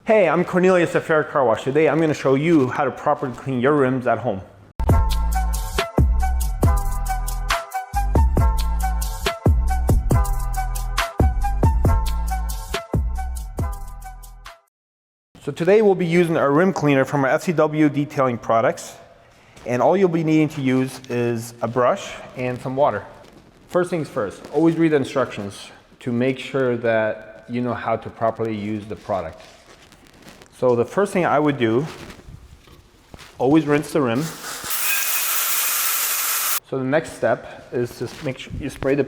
Hey, I'm Cornelius at Fair Car Wash. Today I'm going to show you how to properly clean your rims at home. So today we'll be using our rim cleaner from our FCW detailing products. And all you'll be needing to use is a brush and some water. First things first, always read the instructions to make sure that you know how to properly use the product. So the first thing I would do, always rinse the rim. So the next step is to make sure you spray the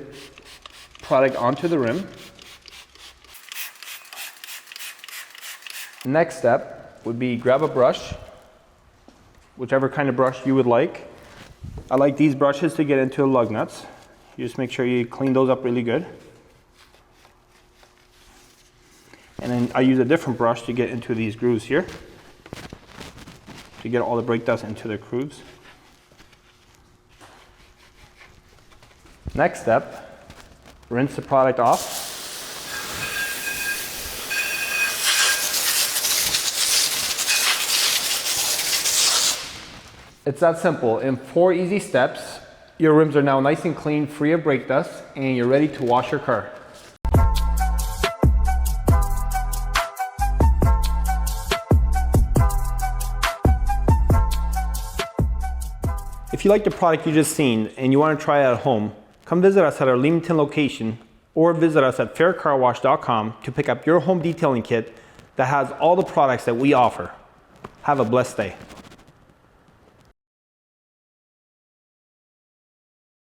product onto the rim. Next step would be grab a brush, whichever kind of brush you would like. I like these brushes to get into the lug nuts. You just make sure you clean those up really good. And then I use a different brush to get into these grooves here, to get all the brake dust into the grooves. Next step, rinse the product off. It's that simple. In 4 easy steps, your rims are now nice and clean, free of brake dust, and you're ready to wash your car. If you like the product you just seen and you want to try it at home, come visit us at our Leamington location or visit us at faircarwash.com to pick up your home detailing kit that has all the products that we offer. Have a blessed day.